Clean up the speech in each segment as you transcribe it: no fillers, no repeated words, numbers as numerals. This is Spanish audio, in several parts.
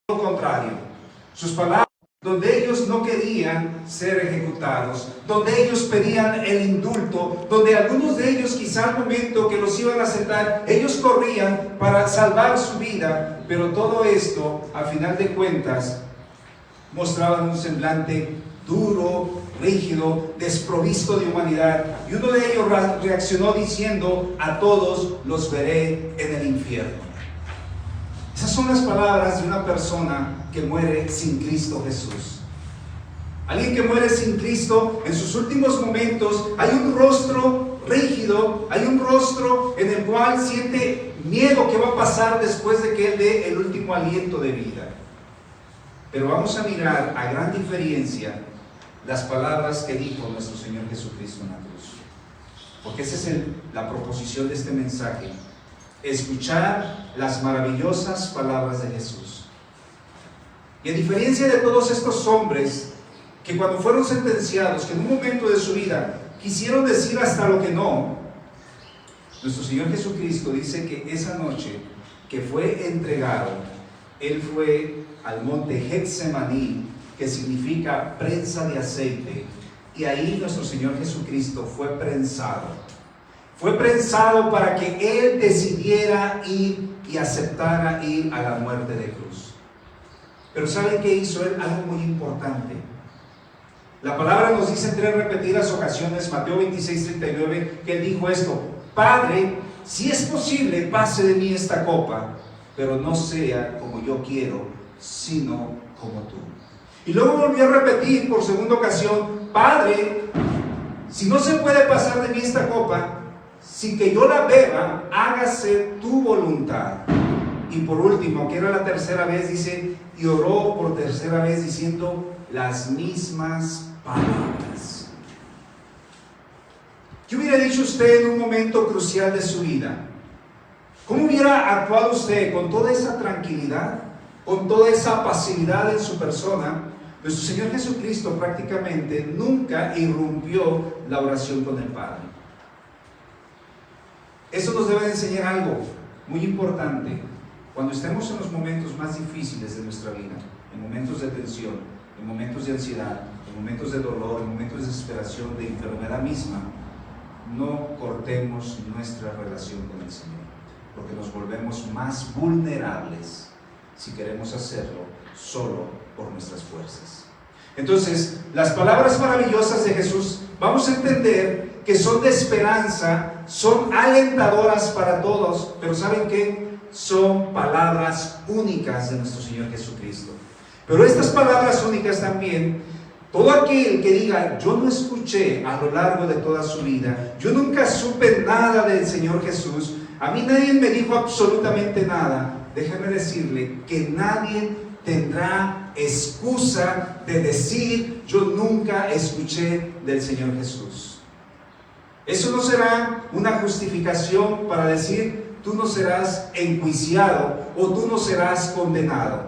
lo contrario. Sus palabras, donde ellos no querían ser ejecutados, donde ellos pedían el indulto, donde algunos de ellos quizá al momento que los iban a aceptar, ellos corrían para salvar su vida, pero todo esto, a final de cuentas, mostraban un semblante duro, rígido, desprovisto de humanidad, y uno de ellos reaccionó diciendo: a todos los veré en el infierno. Esas son las palabras de una persona que muere sin Cristo Jesús. Alguien que muere sin Cristo, en sus últimos momentos, hay un rostro rígido, hay un rostro en el cual siente miedo que va a pasar después de que él dé el último aliento de vida. Pero vamos a mirar a gran diferencia las palabras que dijo nuestro Señor Jesucristo en la cruz. Porque esa es la proposición de este mensaje. Escuchar las maravillosas palabras de Jesús. Y a diferencia de todos estos hombres que cuando fueron sentenciados, que en un momento de su vida quisieron decir hasta lo que no, nuestro Señor Jesucristo dice que esa noche que fue entregado, Él fue al monte Getsemaní, que significa prensa de aceite, y ahí nuestro Señor Jesucristo fue prensado. Fue prensado para que Él decidiera ir y aceptara ir a la muerte de cruz. Pero ¿saben qué hizo Él? Algo muy importante. La palabra nos dice en 3 repetidas ocasiones, Mateo 26:39, que Él dijo esto: Padre, si es posible, pase de mí esta copa, pero no sea como yo quiero, sino como tú. Y luego volvió a repetir por segunda ocasión: Padre, si no se puede pasar de mí esta copa, sin que yo la beba, hágase tu voluntad. Y por último, que era la tercera vez, dice, y oró por tercera vez diciendo las mismas palabras. ¿Qué hubiera dicho usted en un momento crucial de su vida? ¿Cómo hubiera actuado usted con toda esa tranquilidad, con toda esa pasividad en su persona? Nuestro Señor Jesucristo prácticamente nunca irrumpió la oración con el Padre. Eso nos debe enseñar algo muy importante. Cuando estemos en los momentos más difíciles de nuestra vida, en momentos de tensión, en momentos de ansiedad, en momentos de dolor, en momentos de desesperación, de enfermedad misma, no cortemos nuestra relación con el Señor, porque nos volvemos más vulnerables si queremos hacerlo solo por nuestras fuerzas. Entonces, las palabras maravillosas de Jesús, vamos a entender que son de esperanza, son alentadoras para todos, pero ¿saben qué? Son palabras únicas de nuestro Señor Jesucristo. Pero estas palabras únicas también, todo aquel que diga, yo no escuché a lo largo de toda su vida, yo nunca supe nada del Señor Jesús, a mí nadie me dijo absolutamente nada, déjame decirle que nadie tendrá excusa de decir, yo nunca escuché del Señor Jesús. Eso no será una justificación para decir, tú no serás enjuiciado o tú no serás condenado.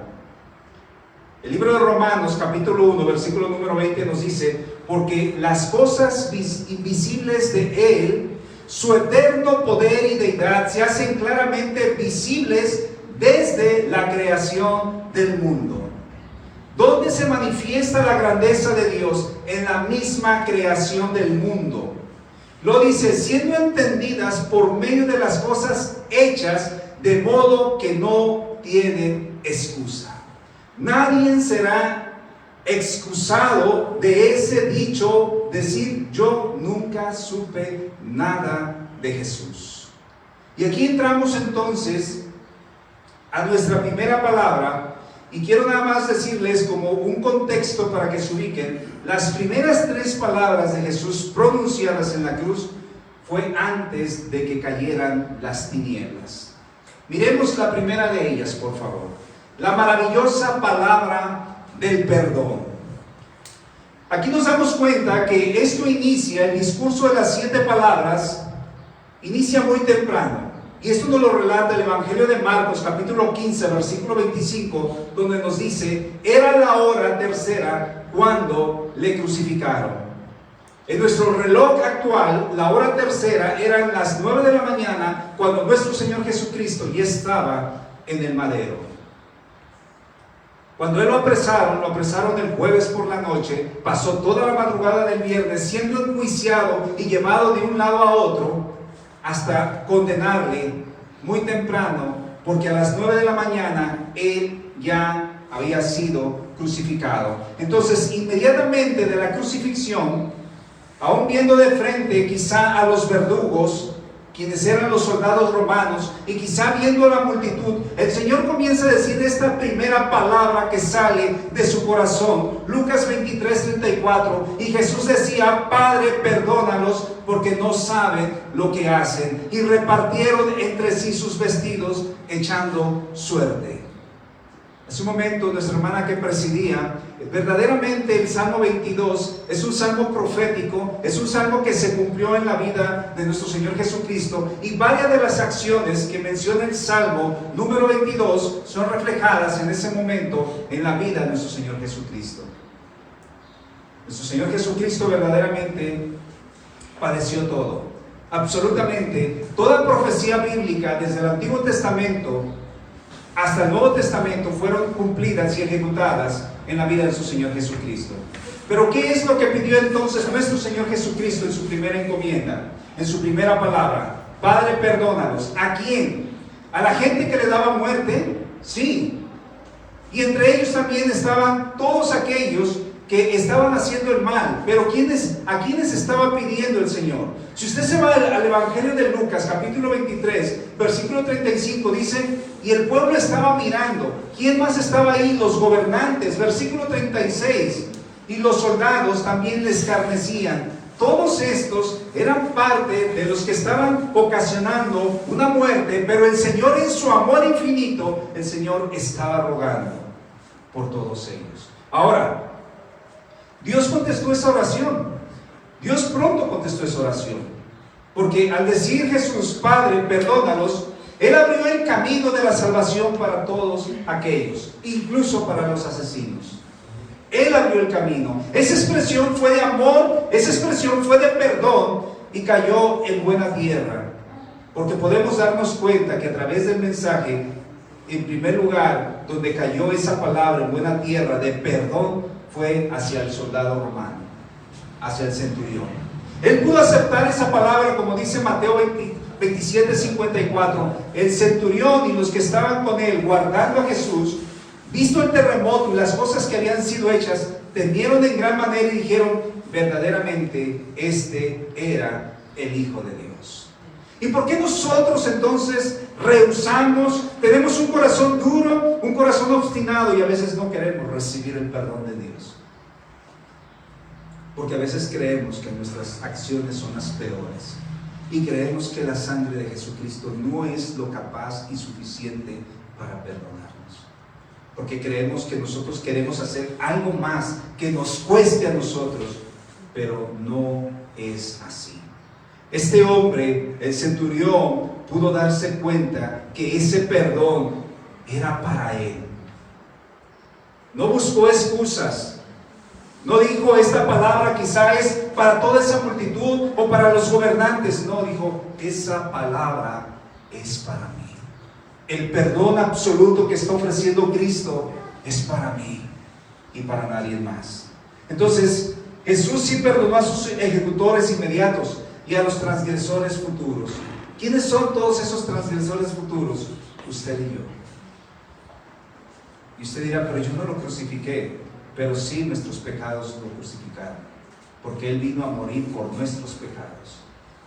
El libro de Romanos, capítulo 1, versículo número 20 nos dice, porque las cosas invisibles de Él, su eterno poder y deidad, se hacen claramente visibles desde la creación del mundo. ¿Dónde se manifiesta la grandeza de Dios? En la misma creación del mundo. Lo dice, siendo entendidas por medio de las cosas hechas, de modo que no tienen excusa. Nadie será excusado de ese dicho, decir, yo nunca supe nada de Jesús. Y aquí entramos entonces a nuestra primera palabra, y quiero nada más decirles como un contexto para que se ubiquen. Las primeras 3 palabras de Jesús pronunciadas en la cruz fue antes de que cayeran las tinieblas. Miremos la primera de ellas, por favor. La maravillosa palabra del perdón. Aquí nos damos cuenta que esto inicia, el discurso de las 7 palabras, inicia muy temprano. Y esto nos lo relata el Evangelio de Marcos, capítulo 15, versículo 25, donde nos dice, era la hora tercera cuando le crucificaron. En nuestro reloj actual, la hora tercera eran las 9 de la mañana, cuando nuestro Señor Jesucristo ya estaba en el madero. Cuando él lo apresaron el jueves por la noche, pasó toda la madrugada del viernes siendo enjuiciado y llevado de un lado a otro hasta condenarle muy temprano, porque a las 9 de la mañana él ya había sido crucificado. Entonces, inmediatamente de la crucifixión, aún viendo de frente quizá a los verdugos, quienes eran los soldados romanos, y quizá viendo a la multitud, el Señor comienza a decir esta primera palabra que sale de su corazón. Lucas 23:34, y Jesús decía: Padre, perdónalos, porque no saben lo que hacen. Y repartieron entre sí sus vestidos, echando suerte. Hace un momento nuestra hermana que presidía, verdaderamente el Salmo 22 es un salmo profético, es un salmo que se cumplió en la vida de nuestro Señor Jesucristo, y varias de las acciones que menciona el Salmo número 22 son reflejadas en ese momento en la vida de nuestro Señor Jesucristo. Nuestro Señor Jesucristo verdaderamente padeció todo, absolutamente toda profecía bíblica desde el Antiguo Testamento hasta el Nuevo Testamento fueron cumplidas y ejecutadas en la vida de su Señor Jesucristo. Pero ¿qué es lo que pidió entonces nuestro Señor Jesucristo en su primera encomienda, en su primera palabra? Padre, perdónalos. ¿A quién? ¿A la gente que le daba muerte? Sí. Y entre ellos también estaban todos aquellos que estaban haciendo el mal. Pero ¿a quiénes estaba pidiendo el Señor? Si usted se va al Evangelio de Lucas, capítulo 23, versículo 35, dice: y el pueblo estaba mirando. ¿Quién más estaba ahí? Los gobernantes. Versículo 36, y los soldados también le escarnecían. Todos estos eran parte de los que estaban ocasionando una muerte, pero el Señor, en su amor infinito, el Señor estaba rogando por todos ellos. Ahora, Dios contestó esa oración. Dios pronto contestó esa oración, porque al decir Jesús: Padre, perdónalos, Él abrió el camino de la salvación para todos aquellos, incluso para los asesinos. Él abrió el camino. Esa expresión fue de amor, esa expresión fue de perdón, y cayó en buena tierra, porque podemos darnos cuenta que a través del mensaje, en primer lugar, donde cayó esa palabra en buena tierra de perdón, fue hacia el soldado romano, hacia el centurión. Él pudo aceptar esa palabra, como dice Mateo 27:54. El centurión y los que estaban con él guardando a Jesús, visto el terremoto y las cosas que habían sido hechas, temieron en gran manera y dijeron: verdaderamente este era el Hijo de Dios. ¿Y por qué nosotros entonces rehusamos, tenemos un corazón duro, un corazón obstinado, y a veces no queremos recibir el perdón de Dios? Porque a veces creemos que nuestras acciones son las peores, y creemos que la sangre de Jesucristo no es lo capaz y suficiente para perdonarnos, porque creemos que nosotros queremos hacer algo más que nos cueste a nosotros, pero no es así. Este hombre, el centurión, pudo darse cuenta que ese perdón era para él. No buscó excusas. No dijo: esta palabra quizá es para toda esa multitud o para los gobernantes. No, dijo: esa palabra es para mí. El perdón absoluto que está ofreciendo Cristo es para mí y para nadie más. Entonces, Jesús sí perdonó a sus ejecutores inmediatos y a los transgresores futuros. ¿Quiénes son todos esos transgresores futuros? Usted y yo. Y usted dirá: pero yo no lo crucifiqué. Pero sí, nuestros pecados lo crucificaron, porque Él vino a morir por nuestros pecados.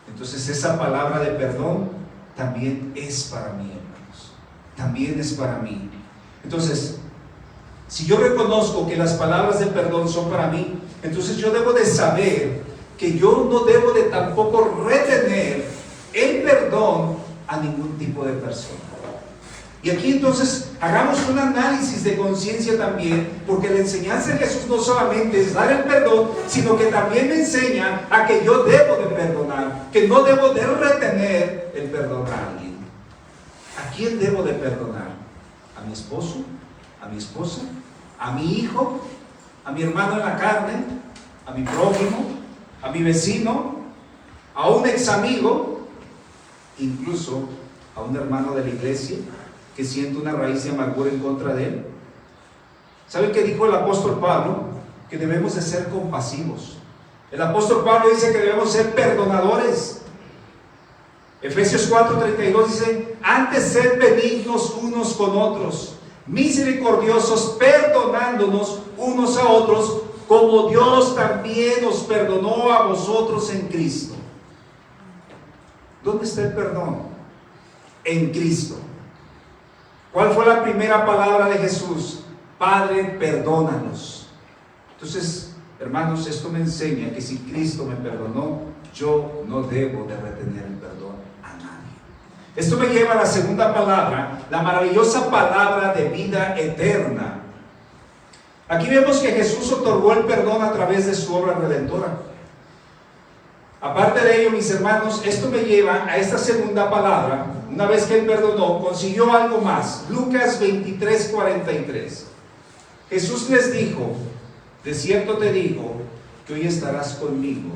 Entonces esa palabra de perdón también es para mí, hermanos. También es para mí. Entonces, si yo reconozco que las palabras de perdón son para mí, entonces yo debo de saber que yo no debo de tampoco retener el perdón a ningún tipo de persona. Y aquí entonces hagamos un análisis de conciencia también, porque la enseñanza de Jesús no solamente es dar el perdón, sino que también me enseña a que yo debo de perdonar, que no debo de retener el perdón a alguien. ¿A quién debo de perdonar? ¿A mi esposo? ¿A mi esposa? ¿A mi hijo? ¿A mi hermano en la carne? ¿A mi prójimo? ¿A mi vecino? ¿A un ex amigo? Incluso a un hermano de la iglesia que siento una raíz de amargura en contra de él. ¿Sabe qué dijo el apóstol Pablo? Que debemos de ser compasivos. El apóstol Pablo dice que debemos ser perdonadores. Efesios 4:32 dice: antes sed benignos unos con otros, misericordiosos, perdonándonos unos a otros, como Dios también os perdonó a vosotros en Cristo. ¿Dónde está el perdón? En Cristo. ¿Cuál fue la primera palabra de Jesús? Padre, perdónanos. Entonces, hermanos, esto me enseña que si Cristo me perdonó, yo no debo de retener el perdón a nadie. Esto me lleva a la segunda palabra, la maravillosa palabra de vida eterna. Aquí vemos que Jesús otorgó el perdón a través de su obra redentora. Aparte de ello, mis hermanos, esto me lleva a esta segunda palabra. Una vez que Él perdonó, consiguió algo más. Lucas 23:43. Jesús les dijo: de cierto te digo que hoy estarás conmigo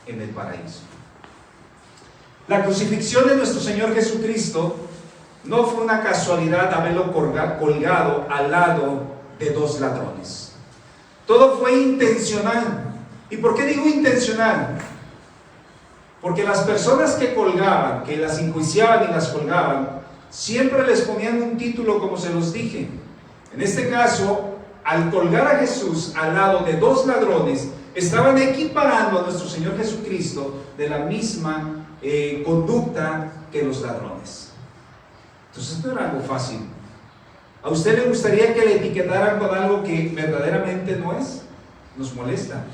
en el paraíso. La crucifixión de nuestro Señor Jesucristo no fue una casualidad haberlo colgado al lado de dos ladrones. Todo fue intencional. ¿Y por qué digo intencional? Porque las personas que colgaban, que las enjuiciaban y las colgaban, siempre les ponían un título, como se los dije. En este caso, al colgar a Jesús al lado de dos ladrones, estaban equiparando a nuestro Señor Jesucristo de la misma conducta que los ladrones. Entonces no era algo fácil. ¿A usted le gustaría que le etiquetaran con algo que verdaderamente no es? Nos molesta.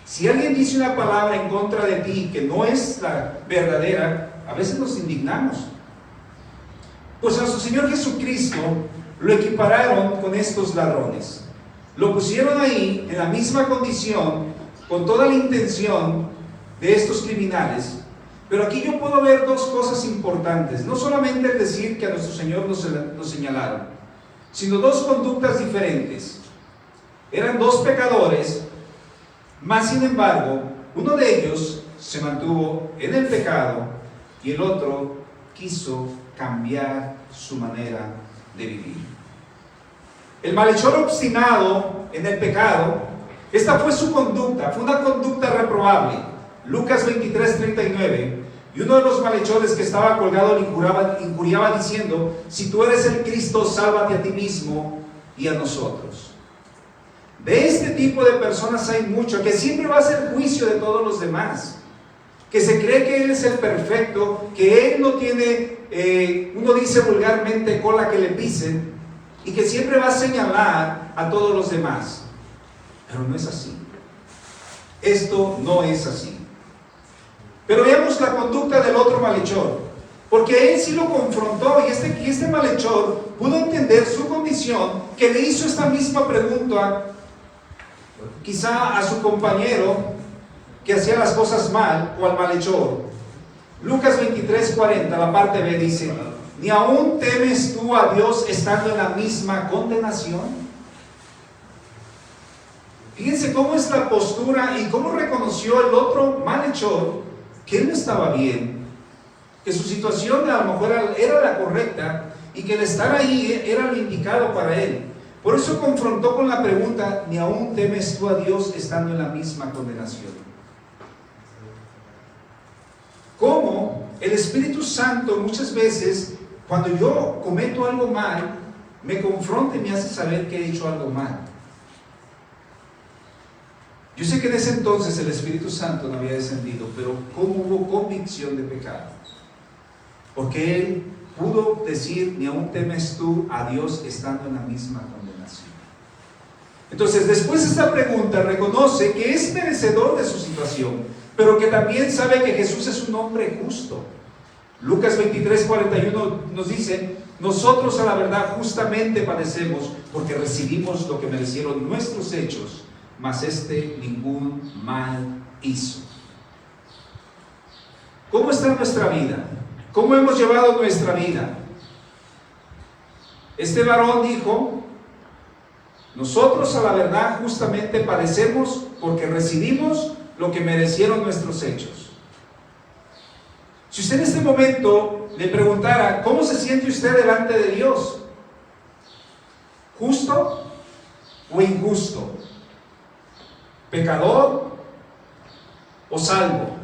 Si alguien dice una palabra en contra de ti que no es la verdadera, a veces nos indignamos. Pues a nuestro Señor Jesucristo lo equipararon con estos ladrones. Lo pusieron ahí en la misma condición, con toda la intención de estos criminales. Pero aquí yo puedo ver dos cosas importantes. No solamente el decir que a nuestro Señor nos señalaron, sino dos conductas diferentes. Eran dos pecadores, mas sin embargo, uno de ellos se mantuvo en el pecado y el otro quiso cambiar su manera de vivir. El malhechor obstinado en el pecado, esta fue su conducta, fue una conducta reprobable. Lucas 23:39, y uno de los malhechores que estaba colgado le injuriaba diciendo: si tú eres el Cristo, sálvate a ti mismo y a nosotros. De este tipo de personas hay mucho, que siempre va a hacer juicio de todos los demás, que se cree que Él es el perfecto, que Él no tiene, uno dice vulgarmente, cola que le pisen, y que siempre va a señalar a todos los demás. Pero no es así. Esto no es así. Pero veamos la conducta del otro malhechor, porque él sí lo confrontó, y este malhechor pudo entender su condición, que le hizo esta misma pregunta quizá a su compañero que hacía las cosas mal, o al malhechor. Lucas 23:40, la parte B, dice: ¿ni aún temes tú a Dios estando en la misma condenación? Fíjense cómo es la postura y cómo reconoció el otro malhechor que él no estaba bien, que su situación a lo mejor era la correcta y que el estar ahí era lo indicado para él. Por eso confrontó con la pregunta: ¿ni aún temes tú a Dios estando en la misma condenación? ¿Cómo el Espíritu Santo muchas veces, cuando yo cometo algo mal, me confronta y me hace saber que he hecho algo mal? Yo sé que en ese entonces el Espíritu Santo no había descendido, pero ¿cómo hubo convicción de pecado? Porque Él pudo decir: ni aún temes tú a Dios estando en la misma condenación. Entonces, después de esta pregunta, reconoce que es merecedor de su situación, pero que también sabe que Jesús es un hombre justo. Lucas 23:41 nos dice: nosotros a la verdad justamente padecemos, porque recibimos lo que merecieron nuestros hechos, mas ningún mal hizo. ¿Cómo está nuestra vida? ¿Cómo hemos llevado nuestra vida? Este varón dijo: nosotros a la verdad justamente padecemos porque recibimos lo que merecieron nuestros hechos. Si usted en este momento le preguntara: ¿cómo se siente usted delante de Dios? ¿Justo? o injusto? ¿Pecador o salvo?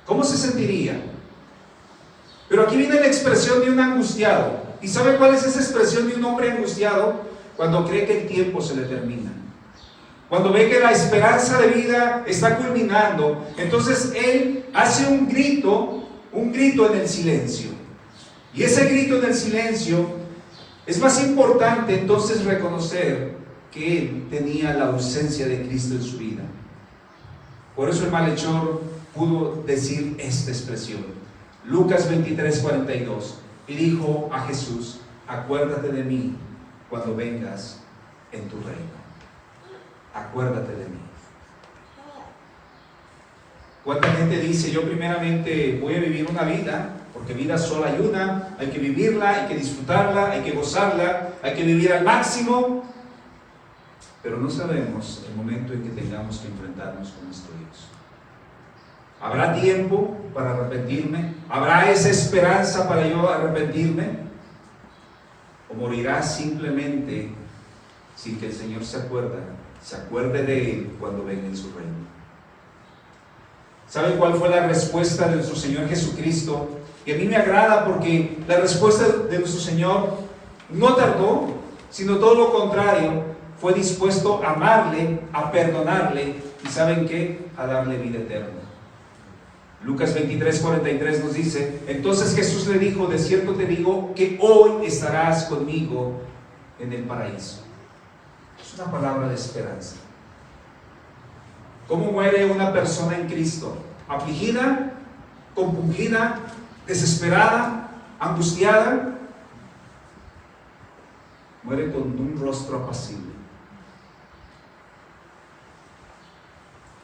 ¿Cómo se sentiría? Pero aquí viene la expresión de un angustiado. ¿Y sabe cuál es esa expresión de un hombre angustiado? Cuando cree que el tiempo se le termina. Cuando ve que la esperanza de vida está culminando, entonces él hace un grito en el silencio. Y ese grito en el silencio es más importante entonces reconocer que él tenía la ausencia de Cristo en su vida. Por eso el malhechor pudo decir esta expresión. Lucas 23:42. Y dijo a Jesús: acuérdate de mí cuando vengas en tu reino. Acuérdate de mí. ¿Cuánta gente dice: yo primeramente voy a vivir una vida, porque vida solo hay una, hay que vivirla, hay que disfrutarla, hay que gozarla, hay que vivir al máximo? Pero no sabemos el momento en que tengamos que enfrentarnos con nuestro Dios. ¿Habrá tiempo para arrepentirme? ¿Habrá esa esperanza para yo arrepentirme? ¿O morirá simplemente sin que el Señor se acuerde de Él cuando venga en su reino? ¿Saben cuál fue la respuesta de nuestro Señor Jesucristo? Y a mí me agrada porque la respuesta de nuestro Señor no tardó, sino todo lo contrario, fue dispuesto a amarle, a perdonarle y ¿saben qué? A darle vida eterna. Lucas 23:43 nos dice: entonces Jesús le dijo: de cierto te digo que hoy estarás conmigo en el paraíso. Es una palabra de esperanza. ¿Cómo muere una persona en Cristo? ¿Afligida? ¿Compungida? ¿Desesperada? ¿Angustiada? Muere con un rostro apacible.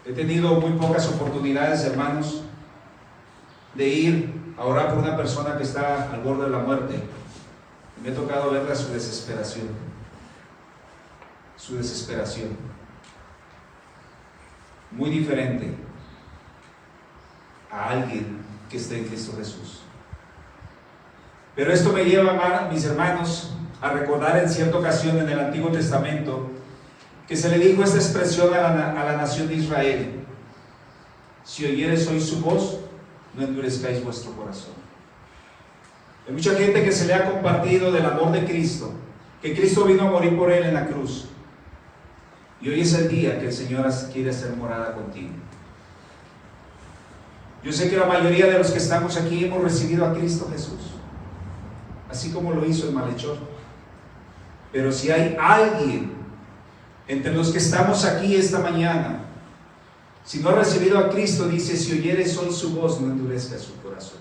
He tenido muy pocas oportunidades, hermanos, de ir a orar por una persona que está al borde de la muerte. Y me ha tocado verla su desesperación. Su desesperación. Muy diferente a alguien que esté en Cristo Jesús. Pero esto me lleva, mis hermanos, a recordar en cierta ocasión en el Antiguo Testamento que se le dijo esta expresión a la nación de Israel: si oyeres hoy su voz, no endurezcáis vuestro corazón. Hay mucha gente que se le ha compartido del amor de Cristo, que Cristo vino a morir por él en la cruz. Y hoy es el día que el Señor quiere hacer morada contigo. Yo sé que la mayoría de los que estamos aquí hemos recibido a Cristo Jesús, así como lo hizo el malhechor. Pero si hay alguien entre los que estamos aquí esta mañana, si no ha recibido a Cristo, dice: si oyeres hoy su voz, no endurezca su corazón.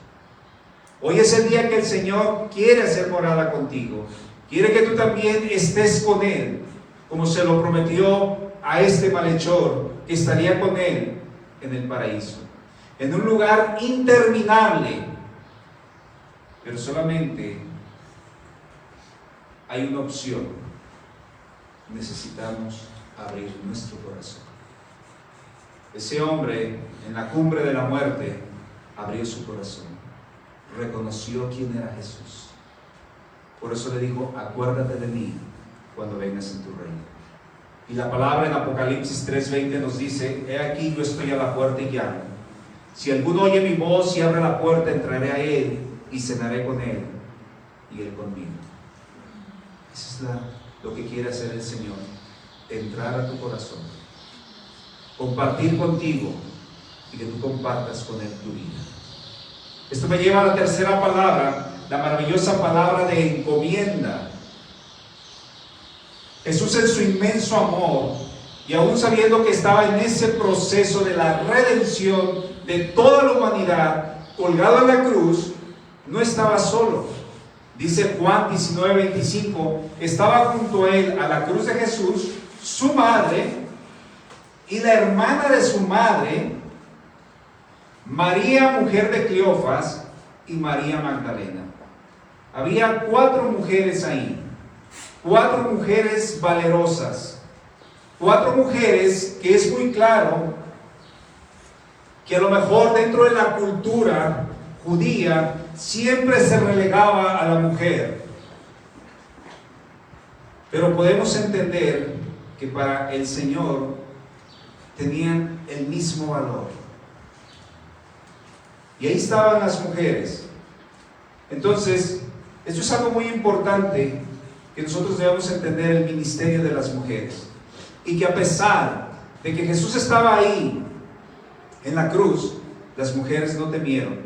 Hoy es el día que el Señor quiere hacer morada contigo. Quiere que tú también estés con Él, como se lo prometió a este malhechor, que estaría con Él en el paraíso, en un lugar interminable. Pero solamente hay una opción: necesitamos abrir nuestro corazón. Ese hombre en la cumbre de la muerte abrió su corazón, reconoció quién era Jesús. Por eso le dijo: acuérdate de mí cuando vengas en tu reino. Y la palabra en Apocalipsis 3:20 nos dice: he aquí, yo estoy a la puerta y llamo. Si alguno oye mi voz y abre la puerta, entraré a él y cenaré con él y él conmigo. Eso es lo que quiere hacer el Señor: entrar a tu corazón, compartir contigo y que tú compartas con Él tu vida. Esto me lleva a la tercera palabra, la maravillosa palabra de encomienda. Jesús, en su inmenso amor, y aún sabiendo que estaba en ese proceso de la redención de toda la humanidad, colgado en la cruz, no estaba solo. Dice Juan 19:25, estaba junto a él, a la cruz de Jesús, su madre y la hermana de su madre, María, mujer de Cleofas, y María Magdalena. Había 4 mujeres ahí, 4 mujeres valerosas, 4 mujeres que es muy claro que a lo mejor dentro de la cultura judía siempre se relegaba a la mujer. Pero podemos entender que para el Señor tenían el mismo valor. Y ahí estaban las mujeres. Entonces, esto es algo muy importante, que nosotros debemos entender el ministerio de las mujeres. Y que a pesar de que Jesús estaba ahí en la cruz, las mujeres no temieron.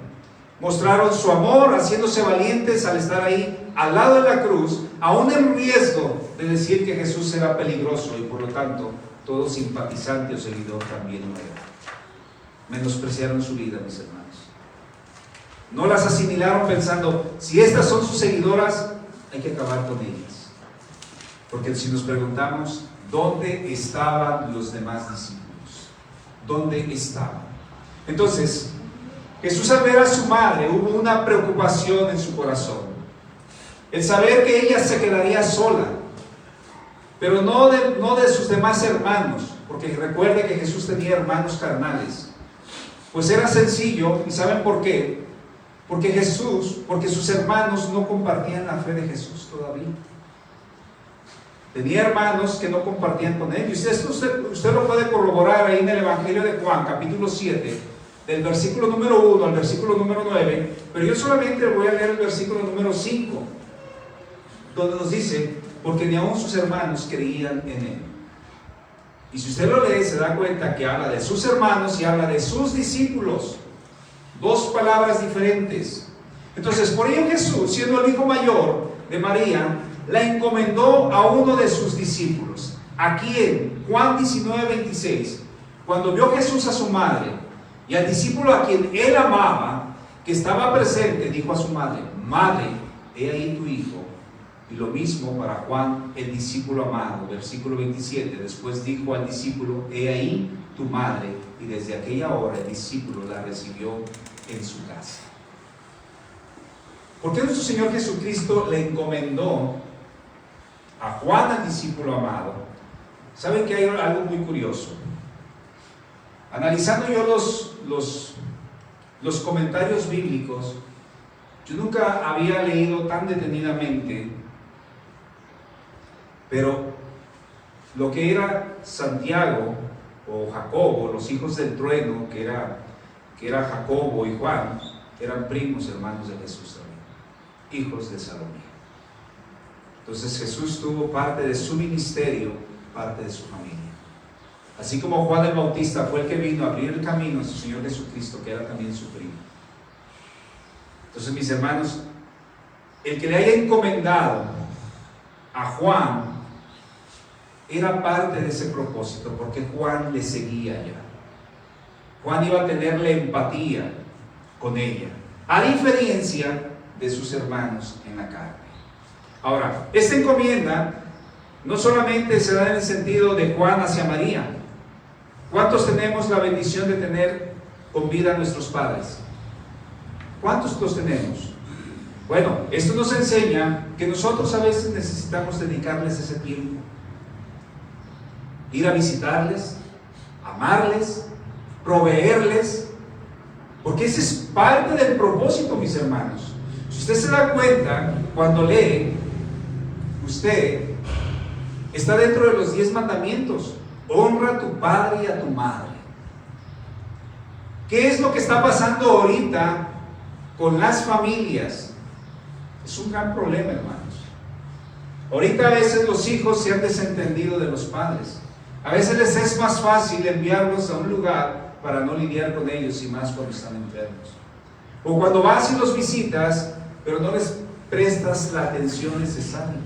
Mostraron su amor haciéndose valientes al estar ahí al lado de la cruz, aún en riesgo de decir que Jesús era peligroso, y por lo tanto todo simpatizante o seguidor también lo era. Menospreciaron su vida, mis hermanos. No las asimilaron pensando, si estas son sus seguidoras, hay que acabar con ellas. Porque si nos preguntamos, ¿dónde estaban los demás discípulos? ¿Dónde estaban? Entonces, Jesús, al ver a su madre, hubo una preocupación en su corazón. El saber que ella se quedaría sola, pero no de sus demás hermanos, porque recuerde que Jesús tenía hermanos carnales. Pues era sencillo, ¿y saben por qué? Porque sus hermanos no compartían la fe de Jesús todavía. Tenía hermanos que no compartían con él. Y usted lo puede corroborar ahí en el Evangelio de Juan, capítulo 7, del versículo número 1 al versículo número 9. Pero yo solamente voy a leer el versículo número 5, donde nos dice, porque ni aun sus hermanos creían en él. Y si usted lo lee, se da cuenta que habla de sus hermanos y habla de sus discípulos. Dos palabras diferentes. Entonces, por ello Jesús, siendo el hijo mayor de María, la encomendó a uno de sus discípulos. Aquí en Juan 19:26, cuando vio Jesús a su madre y al discípulo a quien él amaba, que estaba presente, dijo a su madre, madre, he ahí tu hijo. Y lo mismo para Juan, el discípulo amado, versículo 27, después dijo al discípulo, he ahí tu madre. Y desde aquella hora el discípulo la recibió en su casa. ¿Por qué nuestro Señor Jesucristo le encomendó a Juan, al discípulo amado? Saben que hay algo muy curioso. Analizando yo los comentarios bíblicos, yo nunca había leído tan detenidamente, pero lo que era Santiago o Jacobo, los hijos del trueno, que era Jacobo y Juan, eran primos hermanos de Jesús también, hijos de Salomé. Entonces Jesús tuvo parte de su ministerio, parte de su familia. Así como Juan el Bautista fue el que vino a abrir el camino a su Señor Jesucristo, que era también su primo. Entonces, mis hermanos, el que le haya encomendado a Juan era parte de ese propósito, porque Juan le seguía ya. Juan iba a tenerle empatía con ella, a diferencia de sus hermanos en la carne. Ahora, esta encomienda no solamente se da en el sentido de Juan hacia María. ¿Cuántos tenemos la bendición de tener con vida a nuestros padres? ¿Cuántos los tenemos? Bueno, esto nos enseña que nosotros a veces necesitamos dedicarles ese tiempo. Ir a visitarles, amarles, proveerles, porque ese es parte del propósito, mis hermanos. Si usted se da cuenta, cuando lee, usted está dentro de los 10 mandamientos. Honra a tu padre y a tu madre. ¿Qué es lo que está pasando ahorita con las familias? Es un gran problema, hermanos. Ahorita a veces los hijos se han desentendido de los padres. A veces les es más fácil enviarlos a un lugar para no lidiar con ellos, y más cuando están enfermos. O cuando vas y los visitas, pero no les prestas la atención necesaria.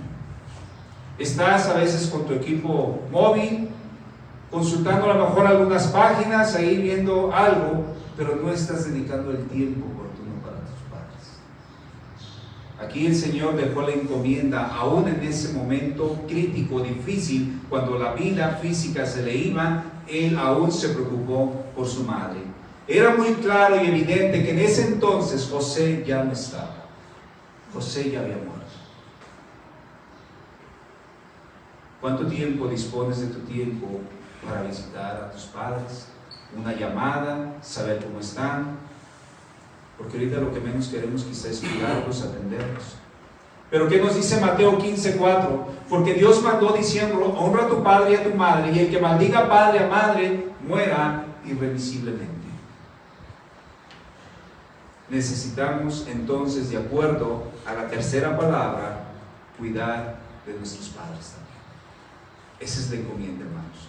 Estás a veces con tu equipo móvil, consultando a lo mejor algunas páginas, ahí viendo algo, pero no estás dedicando el tiempo oportuno para tus padres. Aquí el Señor dejó la encomienda, aún en ese momento crítico, difícil, cuando la vida física se le iba, Él aún se preocupó por su madre. Era muy claro y evidente que en ese entonces José ya no estaba. José ya había muerto. ¿Cuánto tiempo dispones de tu tiempo para visitar a tus padres? Una llamada, saber cómo están, porque ahorita lo que menos queremos quizás es cuidarlos, atenderlos. Pero ¿qué nos dice Mateo 15:4? Porque Dios mandó diciendo: honra a tu padre y a tu madre, y el que maldiga a padre o madre muera irremisiblemente. Necesitamos entonces, de acuerdo a la tercera palabra, cuidar de nuestros padres también. Esa es la encomienda, hermanos.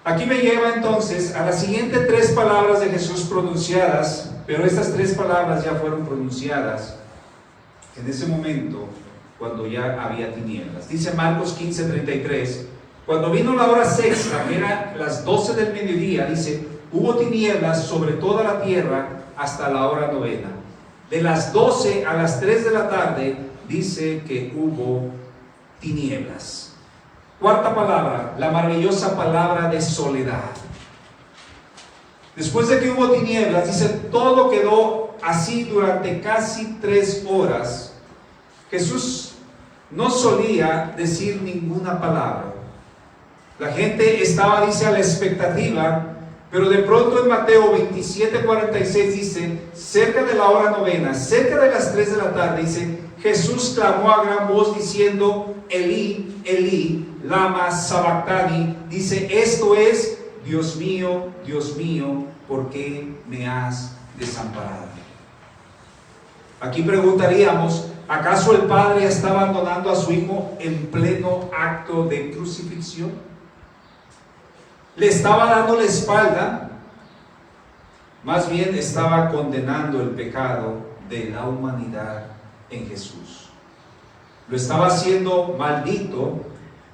Aquí me lleva entonces a las siguientes 3 palabras de Jesús pronunciadas, pero estas 3 palabras ya fueron pronunciadas en ese momento cuando ya había tinieblas. Dice Marcos 15:33, cuando vino la hora sexta, era las 12 del mediodía, dice, hubo tinieblas sobre toda la tierra hasta la hora 9. De las 12 a las 3 de la tarde, dice que hubo tinieblas. Cuarta palabra, la maravillosa palabra de soledad. Después de que hubo tinieblas, dice, todo quedó así durante casi 3 horas. Jesús no solía decir ninguna palabra. La gente estaba, dice, a la expectativa, pero de pronto en Mateo 27:46 dice, cerca de la hora 9, cerca de las 3 de la tarde, dice, Jesús clamó a gran voz diciendo, Elí, Elí, lama sabactani. Dice, esto es, Dios mío, ¿por qué me has desamparado? Aquí preguntaríamos, ¿acaso el Padre está abandonando a su Hijo en pleno acto de crucifixión? ¿Le estaba dando la espalda? Más bien estaba condenando el pecado de la humanidad en Jesús. Lo estaba haciendo maldito.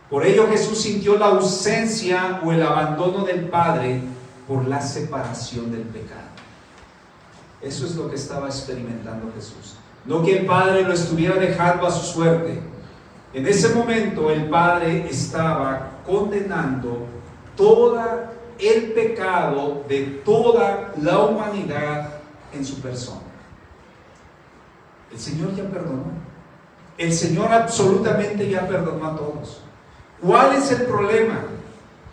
Por ello Jesús sintió la ausencia o el abandono del Padre por la separación del pecado. Eso es lo que estaba experimentando Jesús. No que el Padre lo estuviera dejando a su suerte. En ese momento el Padre estaba condenando todo el pecado de toda la humanidad en su persona. El Señor ya perdonó. El Señor absolutamente ya perdonó a todos. ¿Cuál es el problema?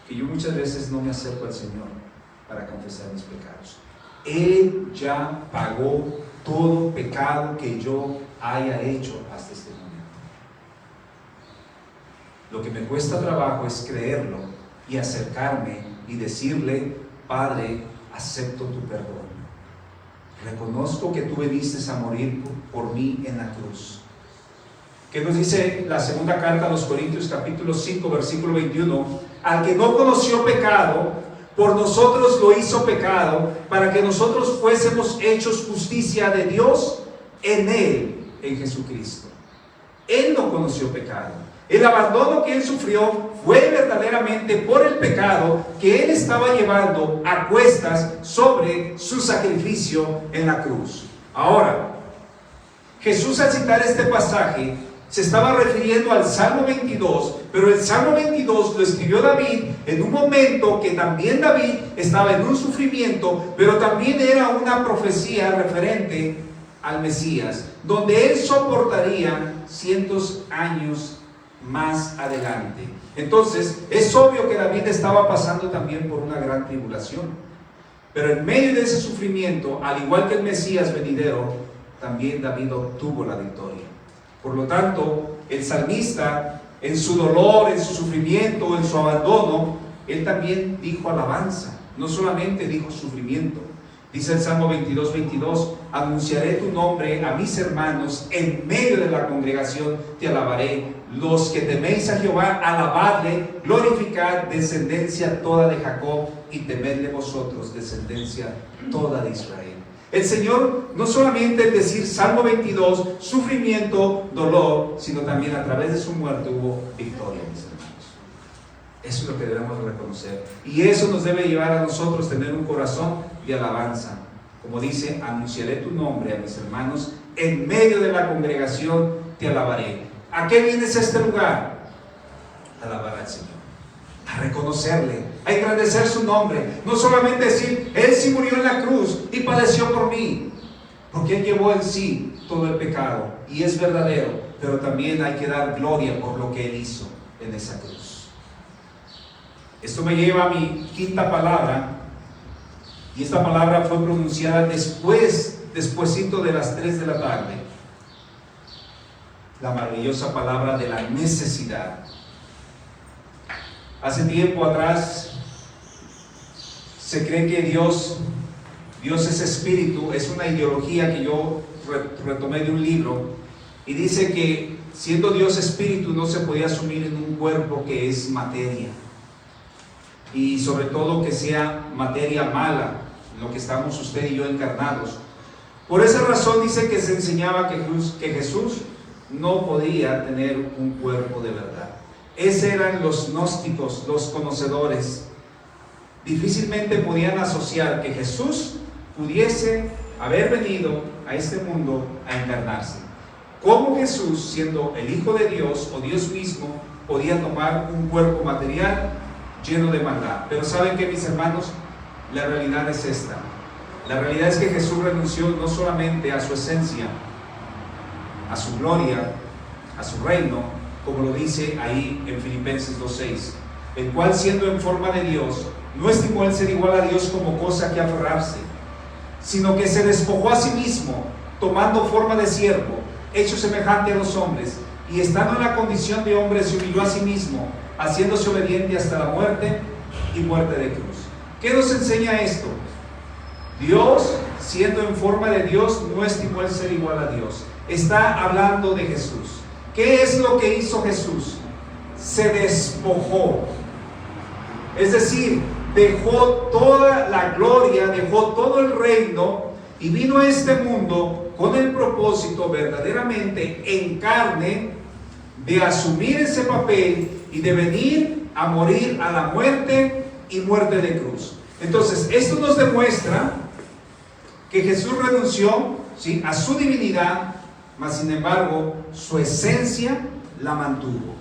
Que yo muchas veces no me acerco al Señor para confesar mis pecados. Él ya pagó todo pecado que yo haya hecho hasta este momento. Lo que me cuesta trabajo es creerlo y acercarme y decirle, Padre, acepto tu perdón. Reconozco que tú viniste a morir por mí en la cruz. ¿Qué nos dice la segunda carta a los Corintios, capítulo 5, versículo 21? Al que no conoció pecado, por nosotros lo hizo pecado, para que nosotros fuésemos hechos justicia de Dios en Él, en Jesucristo. Él no conoció pecado. El abandono que Él sufrió fue verdaderamente por el pecado que Él estaba llevando a cuestas sobre su sacrificio en la cruz. Ahora, Jesús, al citar este pasaje, se estaba refiriendo al Salmo 22, pero el Salmo 22 lo escribió David en un momento que también David estaba en un sufrimiento, pero también era una profecía referente al Mesías, donde Él soportaría cientos años más adelante. Entonces, es obvio que David estaba pasando también por una gran tribulación, pero en medio de ese sufrimiento, al igual que el Mesías venidero, también David obtuvo la victoria. Por lo tanto, el salmista, en su dolor, en su sufrimiento, en su abandono, él también dijo alabanza, no solamente dijo sufrimiento. Dice el Salmo 22:22, anunciaré tu nombre a mis hermanos, en medio de la congregación te alabaré. Los que teméis a Jehová, alabadle, glorificad, descendencia toda de Jacob, y temedle vosotros, descendencia toda de Israel. El Señor, no solamente es decir Salmo 22, sufrimiento, dolor, sino también a través de su muerte hubo victoria, mis hermanos. Eso es lo que debemos reconocer. Y eso nos debe llevar a nosotros tener un corazón de alabanza. Como dice, anunciaré tu nombre a mis hermanos, en medio de la congregación te alabaré. ¿A qué vienes a este lugar? A alabar al Señor, a reconocerle, a engrandecer su nombre. No solamente decir, Él sí murió en la cruz y padeció por mí, porque Él llevó en sí todo el pecado, y es verdadero, pero también hay que dar gloria por lo que Él hizo en esa cruz. Esto me lleva a mi quinta palabra, y esta palabra fue pronunciada despuésito de las 3 de la tarde. la maravillosa palabra de la necesidad. Hace tiempo atrás se cree que Dios es espíritu. Es una ideología que yo retomé de un libro, y dice que siendo Dios espíritu no se podía asumir en un cuerpo que es materia, y sobre todo que sea materia mala, en lo que estamos usted y yo encarnados. Por esa razón dice que se enseñaba que Jesús no podía tener un cuerpo de verdad. Esos eran los gnósticos, los conocedores. Difícilmente podían asociar que Jesús pudiese haber venido a este mundo a encarnarse. ¿Cómo Jesús, siendo el Hijo de Dios o Dios mismo, podía tomar un cuerpo material lleno de maldad? Pero ¿saben qué, mis hermanos? La realidad es esta. La realidad es que Jesús renunció no solamente a su esencia, a su gloria, a su reino, como lo dice ahí en Filipenses 2:6, el cual, siendo en forma de Dios, no estimó el ser igual a Dios como cosa que aferrarse, sino que se despojó a sí mismo, tomando forma de siervo, hecho semejante a los hombres, y estando en la condición de hombre se humilló a sí mismo, haciéndose obediente hasta la muerte y muerte de cruz. ¿Qué nos enseña esto? Dios, siendo en forma de Dios, no estimó el ser igual a Dios. Está hablando de Jesús. ¿Qué es lo que hizo Jesús? Se despojó. Es decir, dejó toda la gloria, dejó todo el reino y vino a este mundo con el propósito verdaderamente en carne de asumir ese papel y de venir a morir a la muerte y muerte de cruz. Entonces, esto nos demuestra que Jesús renunció, ¿sí?, a su divinidad, mas sin embargo su esencia la mantuvo.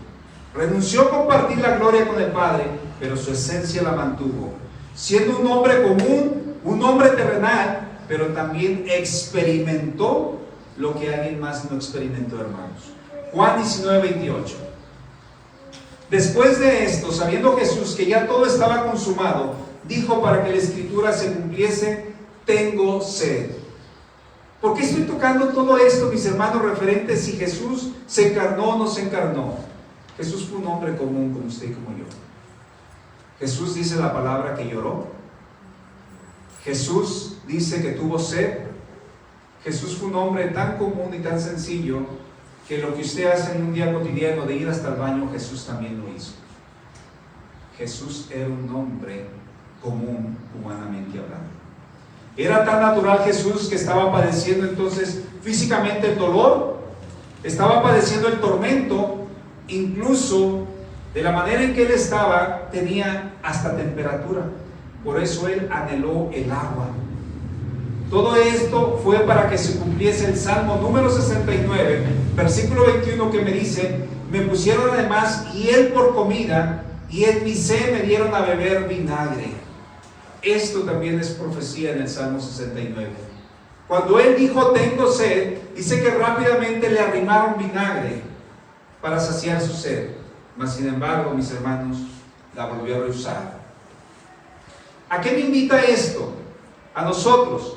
Renunció a compartir la gloria con el Padre, pero su esencia la mantuvo, siendo un hombre común, un hombre terrenal, pero también experimentó lo que alguien más no experimentó, hermanos. Juan 19:28. Después de esto, sabiendo Jesús que ya todo estaba consumado, dijo, para que la escritura se cumpliese: tengo sed. ¿Por qué estoy tocando todo esto, mis hermanos, referente si Jesús se encarnó o no se encarnó? Jesús fue un hombre común como usted y como yo. Jesús, dice la palabra, que lloró. Jesús dice que tuvo sed. Jesús fue un hombre tan común y tan sencillo que lo que usted hace en un día cotidiano de ir hasta el baño, Jesús también lo hizo. Jesús era un hombre común, humanamente hablando. Era tan natural Jesús que estaba padeciendo entonces físicamente el dolor, estaba padeciendo el tormento, incluso de la manera en que él estaba, tenía hasta temperatura. Por eso él anheló el agua. Todo esto fue para que se cumpliese el Salmo número 69, versículo 21, que me dice: me pusieron además hiel por comida, y en mi sed me dieron a beber vinagre. Esto también es profecía en el Salmo 69. Cuando él dijo tengo sed, dice que rápidamente le arrimaron vinagre para saciar su sed. Mas sin embargo, mis hermanos, la volvió a rehusar. ¿A qué me invita esto? A nosotros,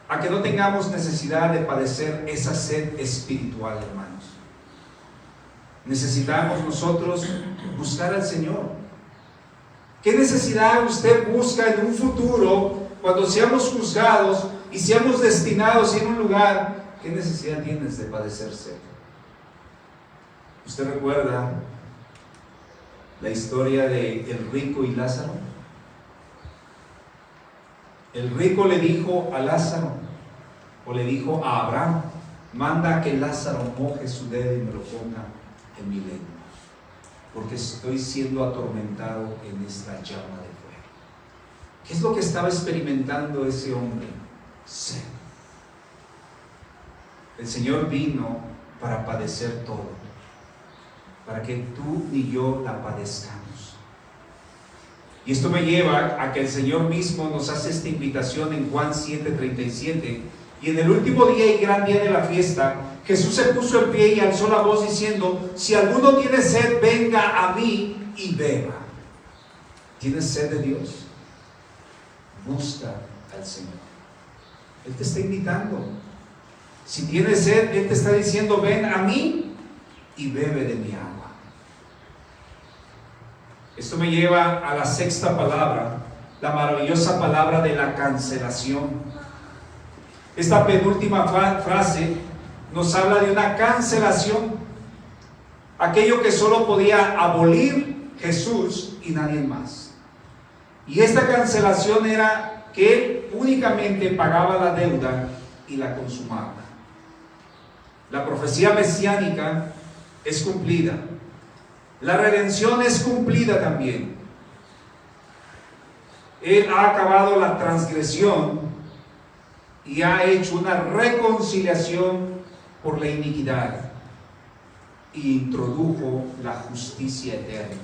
a que no tengamos necesidad de padecer esa sed espiritual, hermanos. Necesitamos nosotros buscar al Señor. ¿Qué necesidad usted busca en un futuro, cuando seamos juzgados y seamos destinados en un lugar? ¿Qué necesidad tienes de padecer sed? ¿Usted recuerda la historia de el rico y Lázaro? El rico le dijo a Lázaro, o le dijo a Abraham: manda que Lázaro moje su dedo y me lo ponga en mi lengua, porque estoy siendo atormentado en esta llama de fuego. ¿Qué es lo que estaba experimentando ese hombre? Sed. El Señor vino para padecer todo, para que tú y yo la padezcamos. Y esto me lleva a que el Señor mismo nos hace esta invitación en Juan 7:37. Y en el último día y gran día de la fiesta, Jesús se puso en pie y alzó la voz diciendo: si alguno tiene sed, venga a mí y beba. ¿Tienes sed de Dios? Busca al Señor. Él te está invitando. Si tienes sed, Él te está diciendo, ven a mí y bebe de mi agua. Esto me lleva a la sexta palabra, la maravillosa palabra de la cancelación. Esta penúltima frase nos habla de una cancelación, aquello que solo podía abolir Jesús y nadie más. Y esta cancelación era que Él únicamente pagaba la deuda y la consumaba. La profecía mesiánica es cumplida. La redención es cumplida también. Él ha acabado la transgresión y ha hecho una reconciliación por la iniquidad y introdujo la justicia eterna.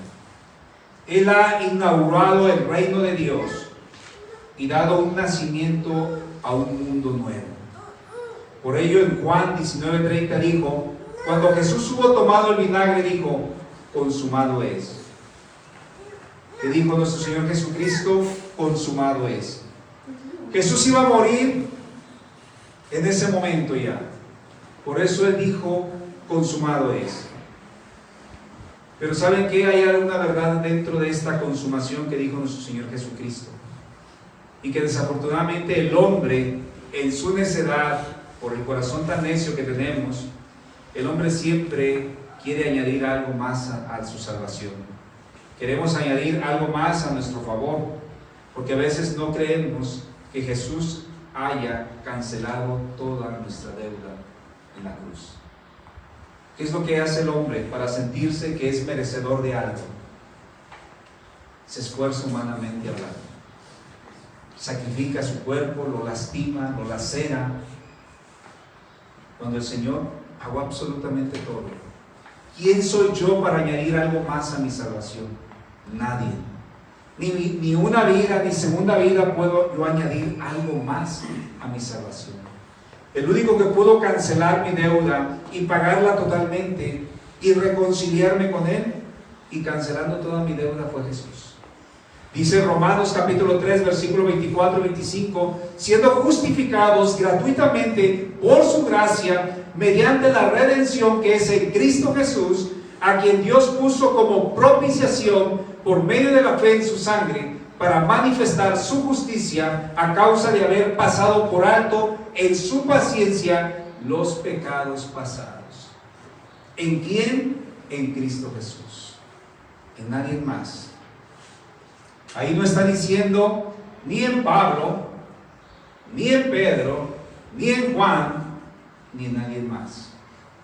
Él ha inaugurado el reino de Dios y dado un nacimiento a un mundo nuevo. Por ello en Juan 19:30 dijo, cuando Jesús hubo tomado el vinagre, dijo, consumado es. Que dijo nuestro Señor Jesucristo, consumado es. Jesús iba a morir en ese momento ya. Por eso Él dijo, consumado es. Pero ¿saben qué? Hay alguna verdad dentro de esta consumación que dijo nuestro Señor Jesucristo. Y que desafortunadamente el hombre, en su necedad, por el corazón tan necio que tenemos, el hombre siempre quiere añadir algo más a su salvación. Queremos añadir algo más a nuestro favor, porque a veces no creemos que Jesús haya cancelado toda nuestra deuda en la cruz. ¿Qué es lo que hace el hombre para sentirse que es merecedor de algo? Se esfuerza humanamente hablando. Sacrifica su cuerpo, lo lastima, lo lacera, cuando el Señor pagó absolutamente todo. ¿Quién soy yo para añadir algo más a mi salvación? Nadie. Ni una vida, ni segunda vida puedo yo añadir algo más a mi salvación. El único que pudo cancelar mi deuda y pagarla totalmente y reconciliarme con Él y cancelando toda mi deuda fue Jesús. Dice Romanos capítulo 3, versículo 24 y 25, siendo justificados gratuitamente por su gracia, mediante la redención que es en Cristo Jesús, a quien Dios puso como propiciación por medio de la fe en su sangre, para manifestar su justicia a causa de haber pasado por alto en su paciencia los pecados pasados. ¿En quién? En Cristo Jesús. En nadie más. Ahí no está diciendo ni en Pablo, ni en Pedro, ni en Juan, ni en nadie más.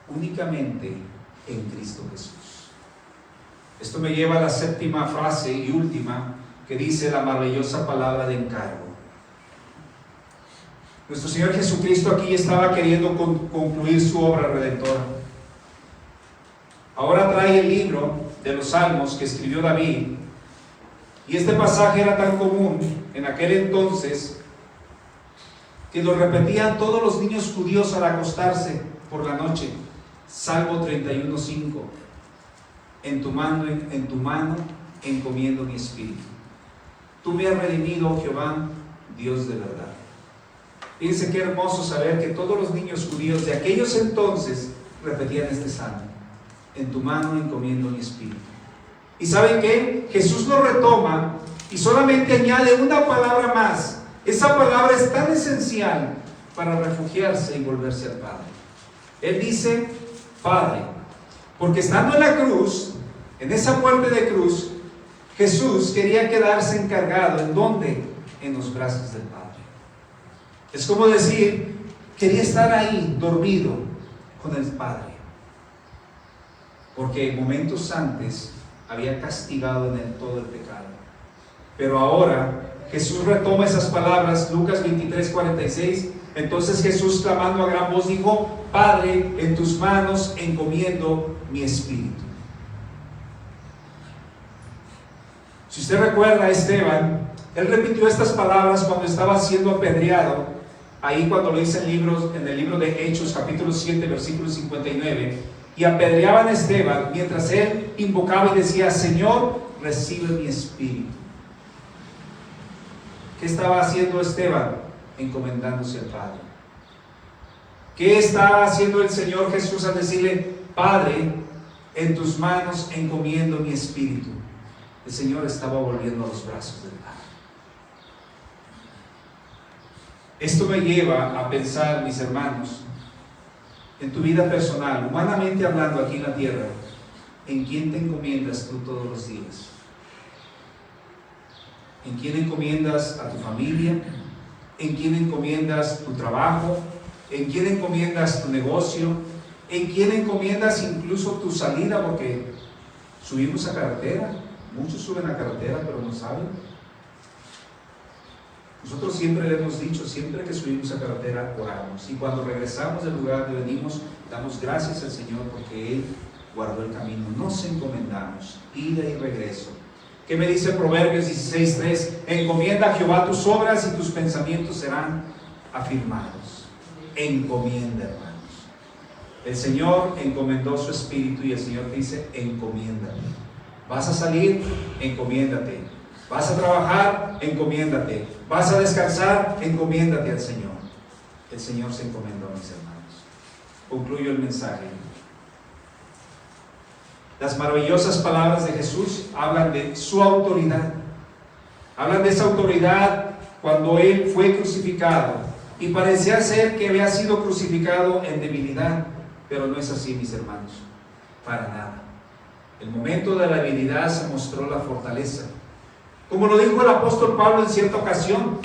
Únicamente en Cristo Jesús. Esto me lleva a la séptima frase y última, que dice la maravillosa palabra de encargo. Nuestro Señor Jesucristo aquí estaba queriendo concluir su obra redentora. Ahora trae el libro de los Salmos que escribió David. Y este pasaje era tan común en aquel entonces que lo repetían todos los niños judíos al acostarse por la noche. Salmo 31:5. En tu mano encomiendo mi espíritu. Tú me has redimido, oh Jehová, Dios de verdad. Fíjense qué hermoso saber que todos los niños judíos de aquellos entonces repetían este salmo. En tu mano encomiendo mi espíritu. ¿Y saben qué? Jesús lo retoma y solamente añade una palabra más. Esa palabra es tan esencial para refugiarse y volverse al Padre. Él dice, Padre, porque estando en la cruz, en esa muerte de cruz, Jesús quería quedarse encargado. ¿En dónde? En los brazos del Padre. Es como decir, quería estar ahí, dormido, con el Padre. Porque momentos antes había castigado en él todo el pecado. Pero ahora Jesús retoma esas palabras, Lucas 23:46. Entonces Jesús, clamando a gran voz, dijo, Padre, en tus manos encomiendo mi espíritu. Si usted recuerda a Esteban, él repitió estas palabras cuando estaba siendo apedreado, ahí cuando lo dice en el libro de Hechos, capítulo 7, versículo 59, y apedreaban a Esteban mientras él invocaba y decía, Señor, recibe mi espíritu. ¿Qué estaba haciendo Esteban? Encomendándose al Padre. ¿Qué está haciendo el Señor Jesús al decirle: Padre, en tus manos encomiendo mi espíritu? El Señor estaba volviendo a los brazos del Padre. Esto me lleva a pensar, mis hermanos, en tu vida personal, humanamente hablando aquí en la tierra. ¿En quién te encomiendas tú todos los días? ¿En quién encomiendas a tu familia? ¿En quién encomiendas tu trabajo? ¿En quién encomiendas tu negocio? ¿En quién encomiendas incluso tu salida? Porque subimos a carretera, muchos suben a carretera pero no saben. Nosotros siempre le hemos dicho, siempre que subimos a carretera oramos, y cuando regresamos del lugar donde venimos damos gracias al Señor porque Él guardó el camino. Nos encomendamos, ida y regreso. ¿Qué me dice Proverbios 16:3? Encomienda a Jehová tus obras y tus pensamientos serán afirmados. Encomienda, hermanos. El Señor encomendó su espíritu y el Señor te dice: encomiéndate. Vas a salir, encomiéndate. Vas a trabajar, encomiéndate. Vas a descansar, encomiéndate al Señor. El Señor se encomendó, mis hermanos. Concluyo el mensaje. Las maravillosas palabras de Jesús hablan de su autoridad. Hablan de esa autoridad cuando Él fue crucificado. Y parecía ser que había sido crucificado en debilidad. Pero no es así, mis hermanos. Para nada. El momento de la debilidad se mostró la fortaleza. Como lo dijo el apóstol Pablo en cierta ocasión,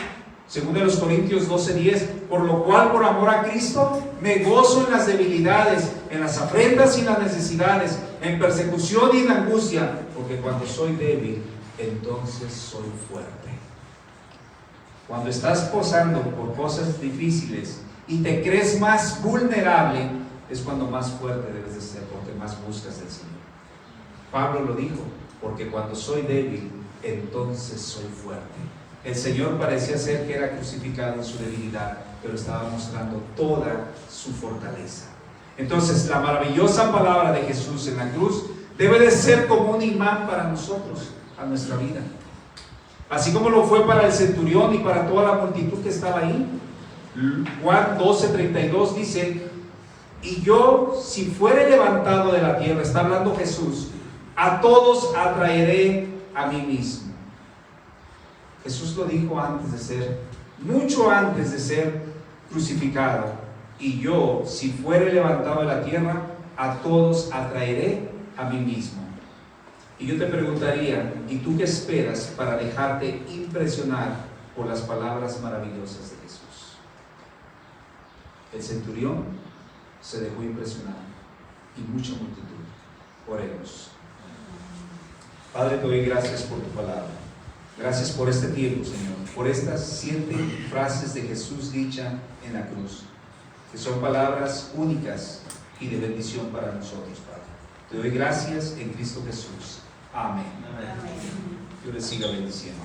según de los Corintios 12:10, por lo cual, por amor a Cristo, me gozo en las debilidades, en las afrentas y en las necesidades, en persecución y en angustia, porque cuando soy débil, entonces soy fuerte. Cuando estás pasando por cosas difíciles y te crees más vulnerable, es cuando más fuerte debes de ser, porque más buscas del Señor. Pablo lo dijo: porque cuando soy débil, entonces soy fuerte. El Señor parecía ser que era crucificado en su debilidad, pero estaba mostrando toda su fortaleza. Entonces, la maravillosa palabra de Jesús en la cruz debe de ser como un imán para nosotros, a nuestra vida. Así como lo fue para el centurión y para toda la multitud que estaba ahí. Juan 12:32 dice: y yo, si fuere levantado de la tierra, está hablando Jesús, a todos atraeré a mí mismo. Jesús lo dijo antes de ser, mucho antes de ser crucificado. Y yo, si fuere levantado de la tierra, a todos atraeré a mí mismo. Y yo te preguntaría: ¿y tú qué esperas para dejarte impresionar por las palabras maravillosas de Jesús? El centurión se dejó impresionar, y mucha multitud. Oremos. Padre, te doy gracias por tu palabra. Gracias por este tiempo, Señor, por estas 7 frases de Jesús dichas en la cruz, que son palabras únicas y de bendición para nosotros, Padre. Te doy gracias en Cristo Jesús. Amén. Amén. Dios les siga bendiciendo.